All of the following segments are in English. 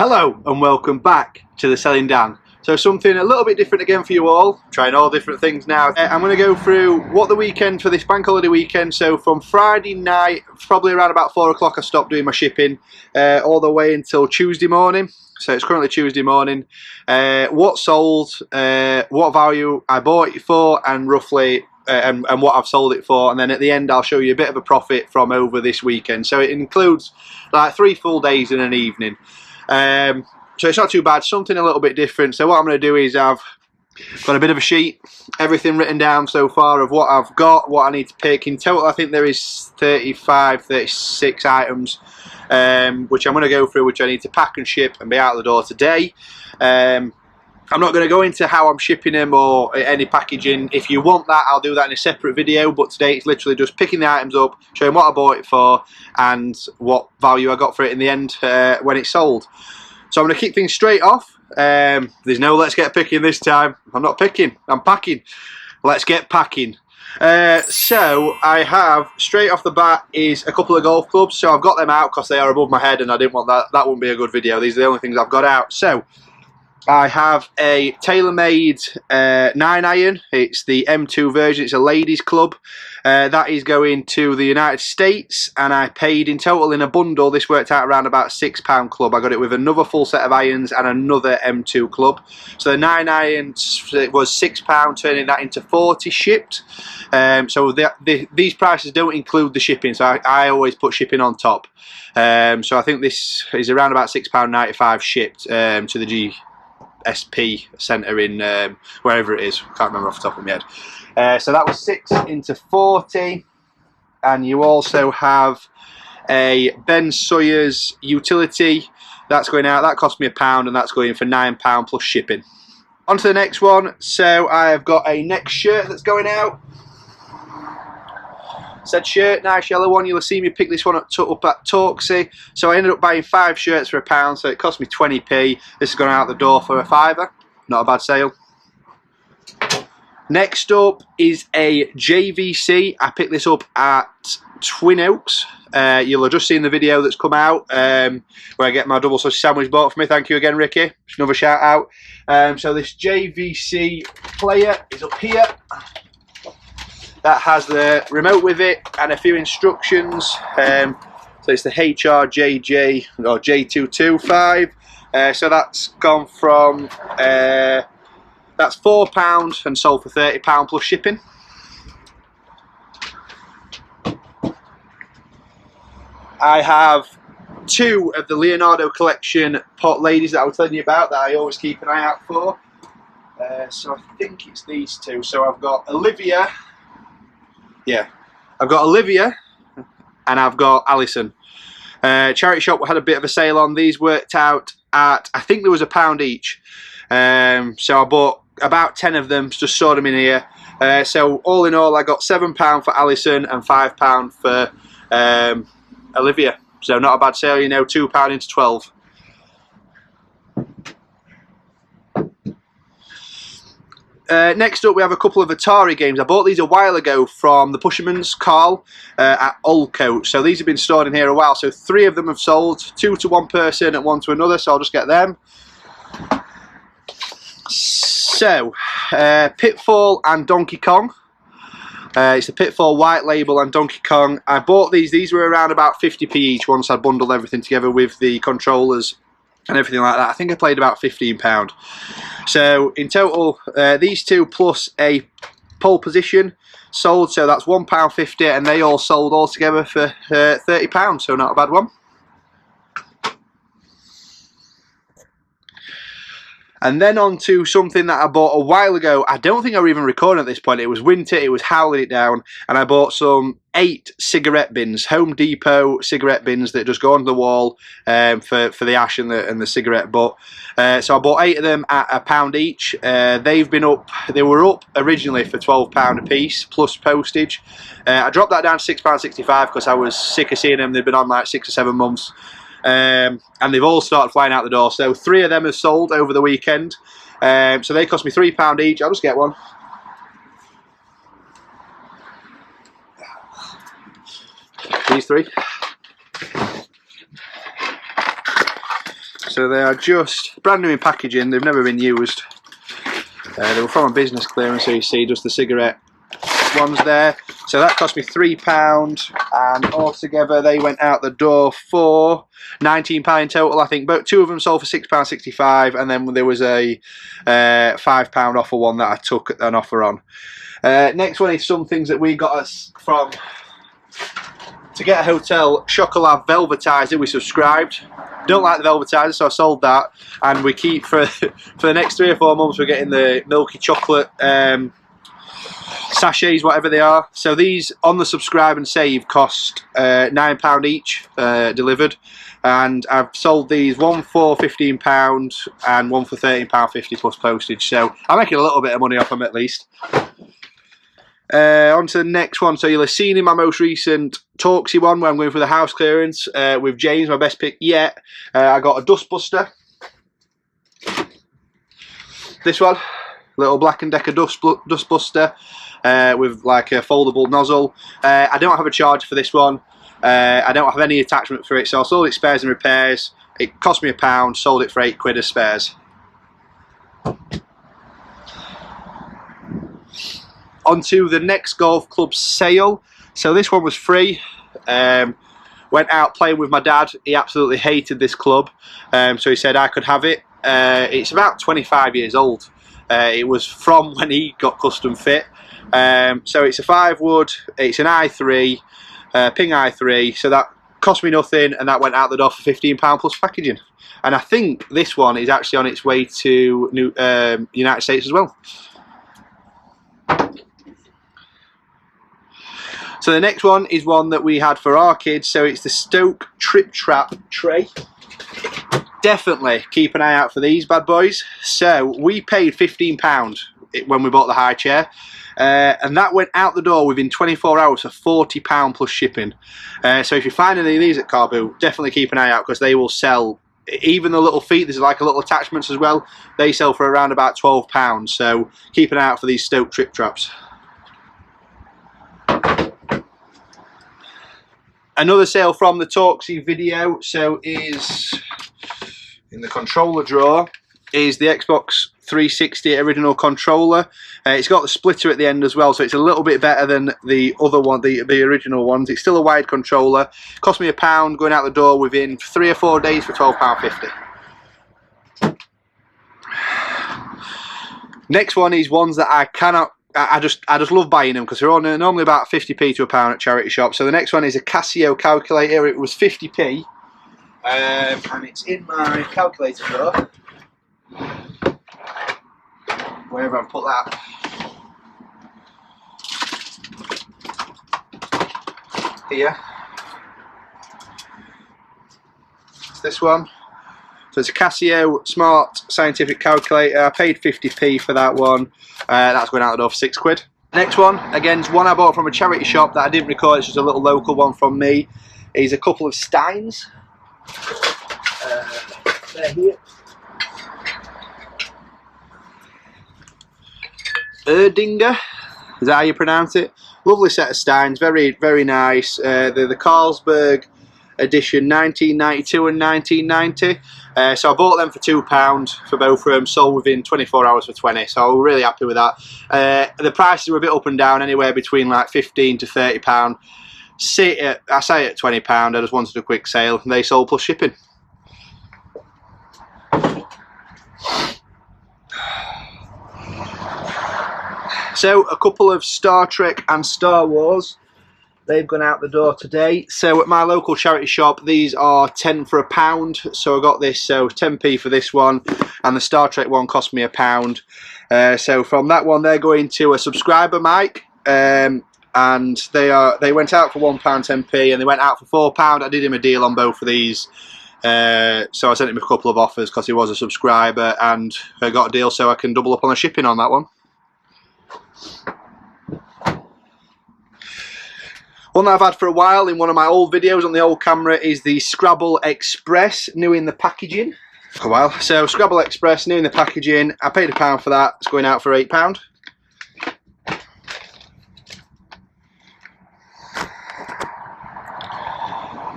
Hello and welcome back to the Selling Dan. So something a little bit different again for you all, trying all different things now. I'm going to go through what the weekend for this bank holiday weekend, so from Friday night, probably around about 4 o'clock I stopped doing my shipping, all the way until Tuesday morning. So it's currently Tuesday morning. What sold, what value I bought it for, and roughly and what I've sold it for, and then at the end I'll show you a bit of a profit from over this weekend. So it includes like 3 full days and an evening. So it's not too bad, something a little bit different. So what I'm going to do is I've got a bit of a sheet, everything written down so far of what I've got, what I need to pick. In total I think there is 36 items, which I'm going to go through, which I need to pack and ship and be out the door today. I'm not going to go into how I'm shipping them or any packaging. If you want that, I'll do that in a separate video, but today it's literally just picking the items up, showing what I bought it for and what value I got for it in the end when it's sold. So I'm going to kick things straight off. There's no let's get picking this time. I'm not picking, I'm packing. Let's get packing. So I have, straight off the bat, is a couple of golf clubs. So I've got them out because they are above my head and I didn't want that. That wouldn't be a good video. These are the only things I've got out. So I have a tailor-made 9-iron. It's the M2 version. It's a ladies club. That is going to the United States, and I paid in total in a bundle. This worked out around about £6 club. I got it with another full set of irons and another M2 club. So the 9-iron was £6, turning that into 40 shipped. So these prices don't include the shipping, so I always put shipping on top. So I think this is around about £6.95 shipped to the GSP centre in wherever it is, can't remember off the top of my head. So that was 6 into 40, and you also have a Ben Sawyer's utility that's going out. That cost me £1, and that's going for £9 plus shipping. On to the next one. So I've got a next shirt that's going out. Said shirt, nice yellow one. You'll have seen me pick this one up at Torksy. So I ended up buying 5 shirts for £1, so it cost me 20p. This is going out the door for £5. Not a bad sale. Next up is a JVC. I picked this up at Twin Oaks. You'll have just seen the video that's come out where I get my double sausage sandwich bought for me. Thank you again, Ricky. Just another shout out. So this JVC player is up here. That has the remote with it and a few instructions. So it's the HRJJ or J225. So that's gone from that's £4 and sold for £30 plus shipping. I have 2 of the Leonardo collection pot ladies that I was telling you about that I always keep an eye out for. So I think it's these 2. So I've got Olivia. Yeah, I've got Olivia and I've got Alison. Charity shop had a bit of a sale on these. Worked out at, I think there was £1 each. So I bought about 10 of them, just saw them in here. So all in all I got £7 for Alison and £5 for Olivia. So not a bad sale, you know, £2 into 12. Next up we have a couple of Atari games. I bought these a while ago from the Pusherman's Carl at Oldcoat. So these have been stored in here a while. So 3 of them have sold, 2 to one person and 1 to another, so I'll just get them. So Pitfall and Donkey Kong. It's the Pitfall White Label and Donkey Kong. I bought these were around about 50p each once I bundled everything together with the controllers and everything like that. I think I played about £15. So in total, these 2 plus a pole position sold, so that's £1.50, and they all sold all together for £30, so not a bad one. And then on to something that I bought a while ago. I don't think I were even recording at this point. It was winter, it was howling it down, and I bought some 8 cigarette bins, Home Depot cigarette bins that just go on the wall for the ash and the cigarette butt. So I bought 8 of them at £1 each. They were up originally for £12 a piece plus postage. I dropped that down to £6.65 because I was sick of seeing them. They've been on like 6 or 7 months. And they've all started flying out the door. So 3 of them have sold over the weekend. So they cost me £3 each. I'll just get one. These 3. So they are just brand new in packaging, they've never been used. They were from a business clearance, so you see just the cigarette ones there. So that cost me £3, and altogether they went out the door for £19 in total, I think. But two of them sold for £6.65, and then there was a £5 offer one that I took an offer on. Next one is some things that we got us from to get a hotel. Chocolat velvetizer, we subscribed. Don't like the velvetizer, so I sold that, and we keep for the next 3 or 4 months we're getting the milky chocolate sachets, whatever they are. So these on the subscribe and save cost £9 each delivered, and I've sold these, one for £15 and one for £13.50 plus postage, so I'm making a little bit of money off them at least. On to the next one. So you'll have seen in my most recent Talksy one where I'm going for the house clearance with James, my best pick yet. I got a dustbuster. This one, little Black & Decker dustbuster with like a foldable nozzle. I don't have a charger for this one. I don't have any attachment for it, so I sold it spares and repairs. It cost me £1, sold it for £8 as spares. Onto the next golf club sale. So this one was free. Went out playing with my dad. He absolutely hated this club, so he said I could have it. It's about 25 years old. It was from when he got custom fit. So it's a 5-wood, it's an i3, ping i3, so that cost me nothing, and that went out the door for £15 plus packaging. And I think this one is actually on its way to United States as well. So the next one is one that we had for our kids, so it's the Stoke Trip Trap tray. Definitely keep an eye out for these bad boys. So we paid £15 when we bought the high chair, and that went out the door within 24 hours for £40 plus shipping. So if you find any of these at Carbo, definitely keep an eye out, because they will sell. Even the little feet, there's like a little attachments as well, they sell for around about £12, so keep an eye out for these Stoke Trip Traps. Another sale from the Talksy video, so is in the controller drawer, is the Xbox 360 original controller. It's got the splitter at the end as well, so it's a little bit better than the other one, the original ones. It's still a wide controller. Cost me £1, going out the door within 3 or 4 days for £12.50. Next one is ones that I just love buying them, because they're normally about 50p to £1 at charity shops. So the next one is a Casio calculator. It was 50p, and it's in my calculator drawer. Wherever I've put that. Here. It's this one. So it's a Casio Smart Scientific Calculator. I paid 50p for that one. That's going out the door for £6. Next one, again, is one I bought from a charity shop that I didn't record. It's just a little local one from me. Is a couple of Steins. They're here. Erdinger, is that how you pronounce it? Lovely set of Steins, very, very nice. They're the Carlsberg edition, 1992 and 1990. So I bought them for £2 for both of them, sold within 24 hours for 20, so we're really happy with that. The prices were a bit up and down, anywhere between like £15 to £30. I say at £20, I just wanted a quick sale, and they sold plus shipping. So a couple of Star Trek and Star Wars, they've gone out the door today. So at my local charity shop, these are 10 for £1. So I got this, so 10p for this one, and the Star Trek one cost me £1. So from that one, they're going to a subscriber mic, and they went out for £1 10p, and they went out for £4. I did him a deal on both of these. So I sent him a couple of offers because he was a subscriber, and I got a deal so I can double up on the shipping on that one. One that I've had for a while in one of my old videos on the old camera is the Scrabble Express, new in the packaging. For a while. So Scrabble Express, new in the packaging. I paid £1 for that. It's going out for £8.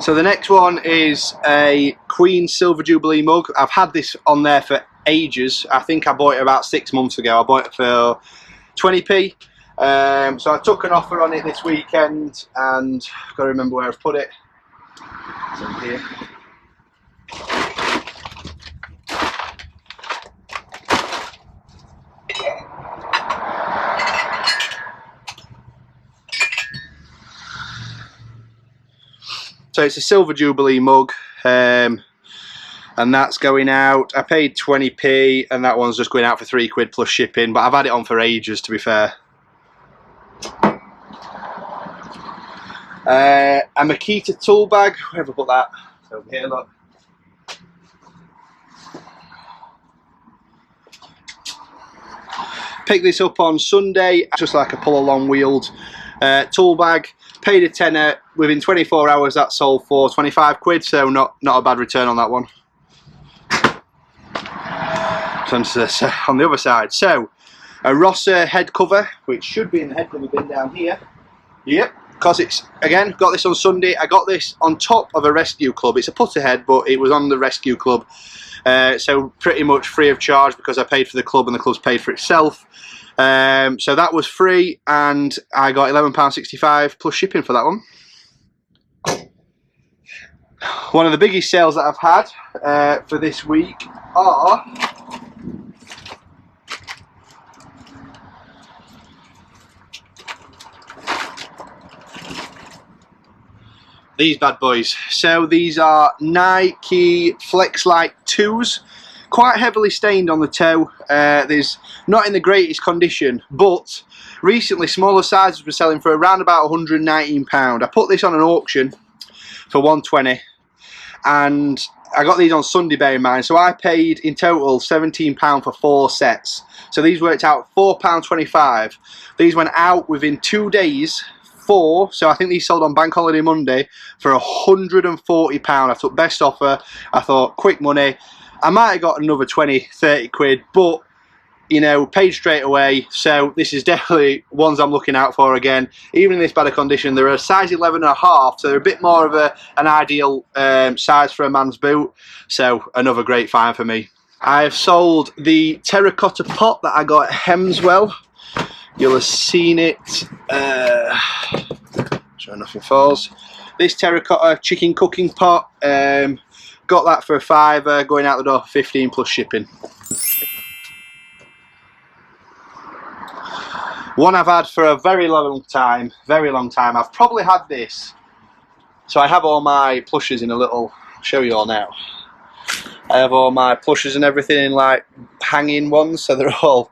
So the next one is a Queen Silver Jubilee mug. I've had this on there for ages. I think I bought it about 6 months ago. I bought it for 20p. So I took an offer on it this weekend, and I've got to remember where I've put it. It's in here. So it's a Silver Jubilee mug, and that's going out. I paid 20p, and that one's just going out for £3 plus shipping, but I've had it on for ages, to be fair. A Makita tool bag. Where have I put that? It's over here, look. Picked this up on Sunday, just like a pull along wheeled tool bag. Paid a tenner. Within 24 hours that sold for £25, so not a bad return on that one. So on the other side, so a Rosser head cover, which should be in the head cover bin down here. Yep, because it's, again, got this on Sunday. I got this on top of a rescue club. It's a putter head, but it was on the rescue club, so pretty much free of charge because I paid for the club and the club's paid for itself. So that was free, and I got £11.65 plus shipping for that one. One of the biggest sales that I've had for this week are these bad boys. So these are Nike Flex Light 2s. Quite heavily stained on the toe. There's not in the greatest condition, but recently smaller sizes were selling for around about £119. I put this on an auction for £120, and I got these on Sunday, bear in mind, so I paid in total £17 for 4 sets. So these worked out £4.25. These went out within 2 days, so I think these sold on Bank Holiday Monday for £140. I took best offer. I thought, quick money. I might have got another 20-30 quid, but you know, paid straight away. So this is definitely ones I'm looking out for again. Even in this bad a condition, they're a size 11.5, so they're a bit more of an ideal size for a man's boot. So another great find for me. I've sold the terracotta pot that I got at Hemswell. You'll have seen it. Sure nothing falls. This terracotta chicken cooking pot. Got that for a £5, going out the door for 15 plus shipping. One I've had for a very long time. I've probably had this. So I have all my plushes in a little, I'll show you all now. I have all my plushes and everything in like hanging ones, so they're all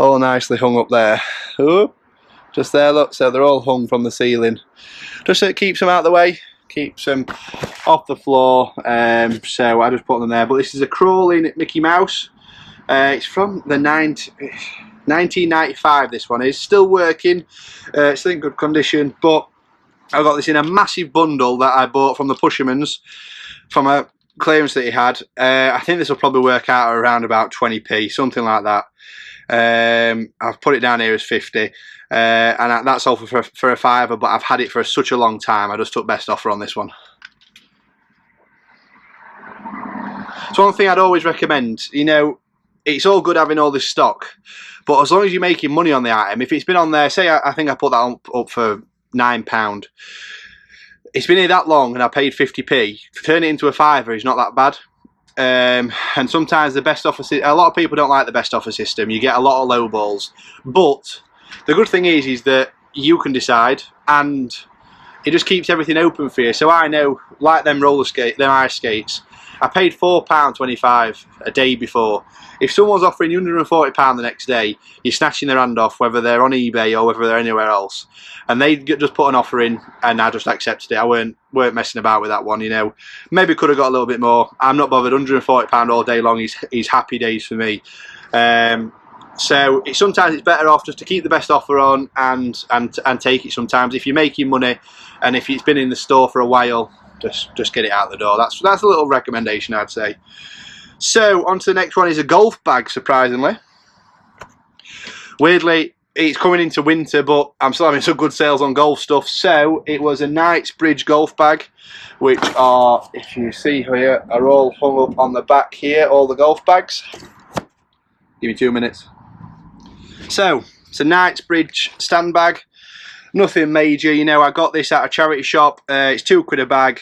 nicely hung up there. Ooh, just there, look, so they're all hung from the ceiling. Just so it keeps them out of the way, keeps them off the floor, so I just put them there. But this is a crawling Mickey Mouse. It's from the 1995, this one is. Still working, still in good condition, but I got this in a massive bundle that I bought from the Pusherman's, from a clearance that he had. I think this will probably work out around about 20p, something like that. I've put it down here as 50, and that's all for a £5, but I've had it for such a long time. I just took best offer on this one. So one thing I'd always recommend, you know, it's all good having all this stock, but as long as you're making money on the item, if it's been on there, say I think I put that up for £9, it's been here that long and I paid 50p, turn it into a £5 is not that bad. And sometimes the best offer, a lot of people don't like the best offer system. You get a lot of low balls, but the good thing is that you can decide, and it just keeps everything open for you. So I know, like them ice skates, I paid £4.25 a day before. If someone's offering you £140 the next day, you're snatching their hand off, whether they're on eBay or whether they're anywhere else. And they just put an offer in, and I just accepted it. I weren't messing about with that one, you know. Maybe could have got a little bit more. I'm not bothered. £140 all day long is happy days for me. So sometimes it's better off just to keep the best offer on and take it sometimes. If you're making money and if it's been in the store for a while, just get it out the door. That's a little recommendation, I'd say. So on to the next one is a golf bag, surprisingly. Weirdly, it's coming into winter, but I'm still having some good sales on golf stuff. So it was a Knightsbridge golf bag, which are, if you see here, are all hung up on the back here, all the golf bags. Give me 2 minutes. So it's a Knightsbridge stand bag. Nothing major, you know. I got this at a charity shop. It's £2 a bag,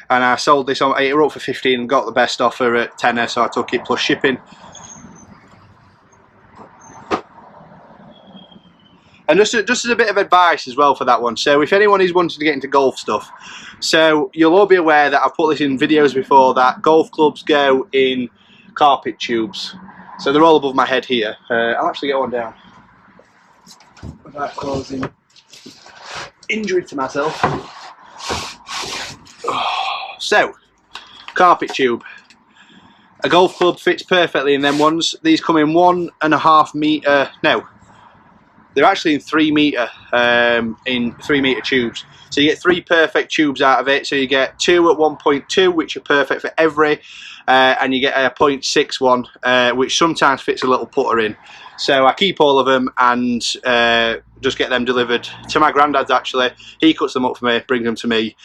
and I sold this on. It were up for 15 and got the best offer at tenner, so I took it plus shipping. And just as a bit of advice as well for that one, so if anyone is wanting to get into golf stuff, so you'll all be aware that I've put this in videos before, that golf clubs go in carpet tubes. So they're all above my head here. I'll actually get one down without causing injury to myself. So, carpet tube. A golf club fits perfectly in them ones. These come in 1.5 metre, no, they're actually in 3 metre, in 3 metre tubes. So you get 3 perfect tubes out of it. So you get 2 at 1.2, which are perfect for every, and you get a 0.6 one, which sometimes fits a little putter in. So I keep all of them and just get them delivered to my granddad's. Actually, he cuts them up for me, brings them to me,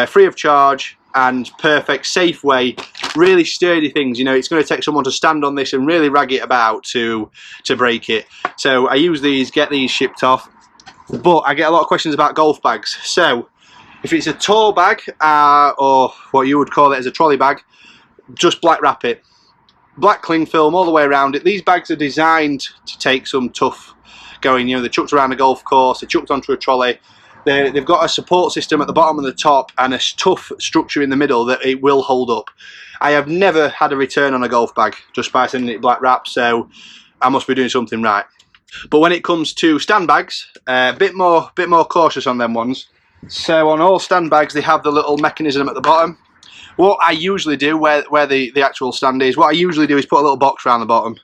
free of charge, and perfect, safe way. Really sturdy things. You know, it's going to take someone to stand on this and really rag it about to break it. So I use these, get these shipped off. But I get a lot of questions about golf bags. So if it's a tour bag, or what you would call it as a trolley bag, just black wrap it. Black cling film all the way around it. These bags are designed to take some tough going. You know, they're chucked around a golf course, they're chucked onto a trolley. They've got a support system at the bottom and the top, and a tough structure in the middle that it will hold up. I have never had a return on a golf bag just by sending it black wrap, so I must be doing something right. But when it comes to stand bags, a bit more cautious on them ones. So on all stand bags, they have the little mechanism at the bottom. What I usually do, where the actual stand is, what I usually do is put a little box around the bottom.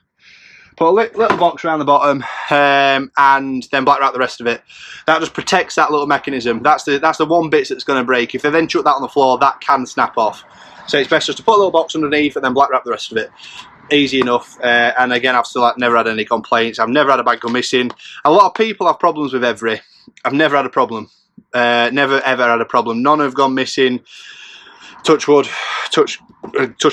Put a little box around the bottom, and then black wrap the rest of it. That just protects that little mechanism. That's the one bit that's going to break. If they then chuck that on the floor, that can snap off. So it's best just to put a little box underneath and then black wrap the rest of it. Easy enough. And again, I've still never had any complaints. I've never had a bag go missing. A lot of people have problems with Every. I've never had a problem. Never ever had a problem. None have gone missing. Touch wood. Touch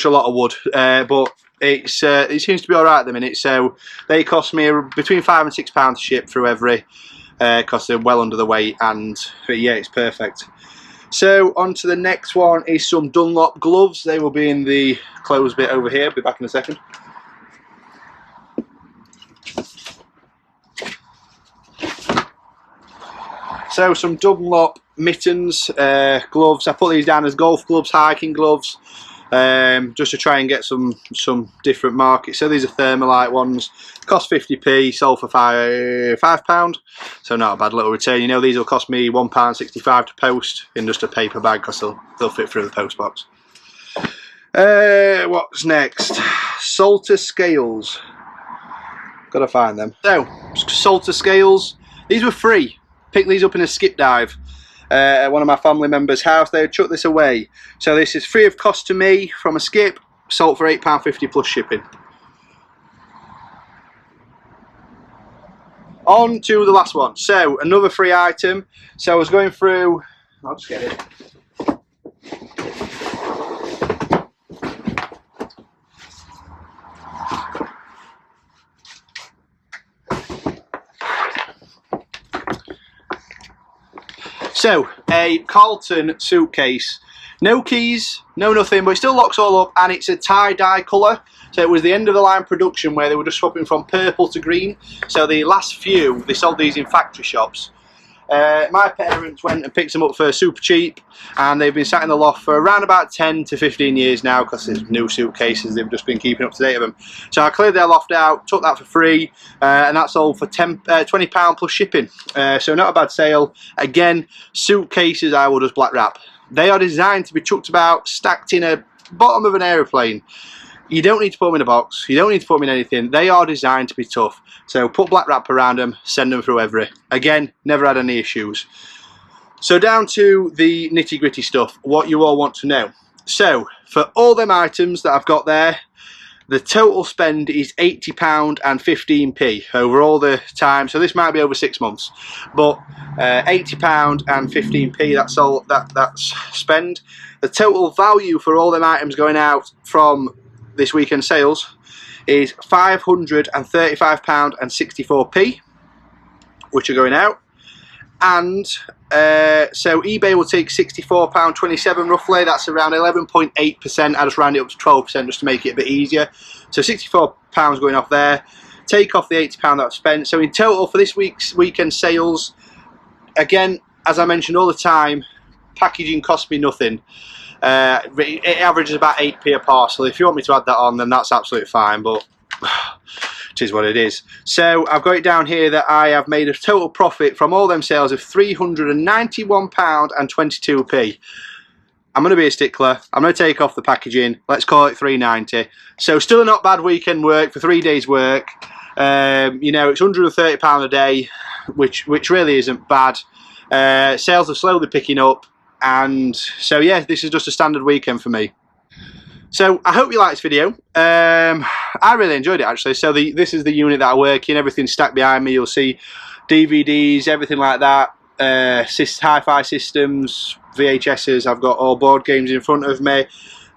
a lot of wood. But it seems to be all right at the minute. So they cost me between £5 and £6 to ship through Every, because they're well under the weight, and yeah, it's perfect. So on to the next one is some Dunlop gloves. They will be in the closed bit over here. I'll be back in a second. So some Dunlop mittens, gloves. I put these down as golf gloves, hiking gloves, just to try and get some different markets. So these are Thermalite ones. Cost 50p, sold for £5. So not a bad little return. You know, these will cost me £1.65 to post in just a paper bag, because they'll fit through the post box. What's next? Salter scales. Gotta find them. So Salter scales. These were free. Picked these up in a skip dive at one of my family members' house. They chucked this away. So this is free of cost to me from a skip, sold for £8.50 plus shipping. On to the last one. So another free item. So I was going through, I'll just get it. So, a Carlton suitcase. No keys, no nothing, but it still locks all up, and it's a tie-dye colour. So it was the end of the line production where they were just swapping from purple to green. So the last few, they sold these in factory shops. My parents went and picked them up for super cheap, and they've been sat in the loft for around about 10 to 15 years now, because there's new suitcases, they've just been keeping up to date with them. So I cleared their loft out, took that for free, and that sold for £20 plus shipping. So not a bad sale. Again, suitcases I will just black wrap. They are designed to be chucked about, stacked in a bottom of an aeroplane. You don't need to put them in a box, you don't need to put them in anything. They are designed to be tough. So put black wrap around them, send them through Every. Again, never had any issues. So down to the nitty gritty stuff, what you all want to know. So for all them items that I've got there, The total spend is £80 and 15p over all the time, so this might be over 6 months, but £80 and 15p, that's all that's spend. The total value for all them items going out from this weekend sales is £535 and 64p, which are going out. And so eBay will take £64.27 roughly, that's around 11.8%, I just round it up to 12% just to make it a bit easier. So £64 going off there, take off the £80 that I've spent. So in total for this week's weekend sales, again, as I mentioned all the time, packaging cost me nothing. It averages about 8p a parcel. If you want me to add that on, then that's absolutely fine, but it is what it is. So I've got it down here that I have made a total profit from all them sales of £391 and 22p. I'm going to be a stickler. I'm going to take off the packaging. Let's call it £390. So still a not bad weekend work for 3 days work. You know, it's £130 a day, which really isn't bad. Sales are slowly picking up, and so yeah, this is just a standard weekend for me. So I hope you liked this video. I really enjoyed it actually. So this is the unit that I work in. Everything's stacked behind me. You'll see DVDs, everything like that. Hi-fi systems, VHSs. I've got all board games in front of me.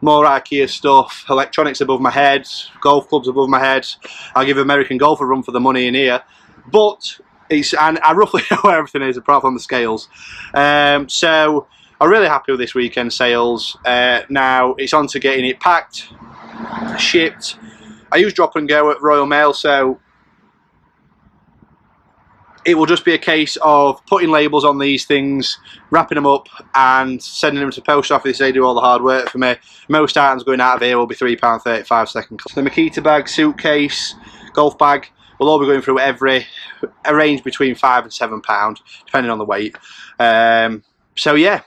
More IKEA stuff. Electronics above my head. Golf clubs above my head. I'll give American Golf a run for the money in here. But and I roughly know where everything is apart from the scales. So I'm really happy with this weekend sales. Now it's on to getting it packed, shipped. I use drop and go at Royal Mail, so it will just be a case of putting labels on these things, wrapping them up and sending them to the post office. They do all the hard work for me. Most items going out of here will be £3.35 second class. The Makita bag, suitcase, golf bag will all be going through a range between £5 and £7 depending on the weight. So yeah,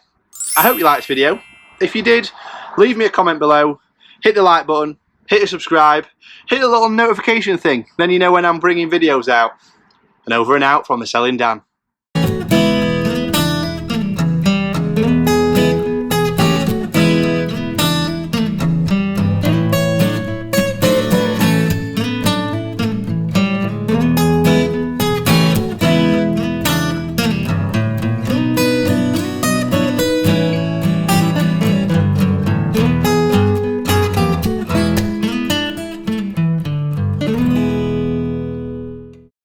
I hope you liked this video. If you did, leave me a comment below, hit the like button, hit the subscribe, hit the little notification thing, then you know when I'm bringing videos out. And over and out from the Selling Dan.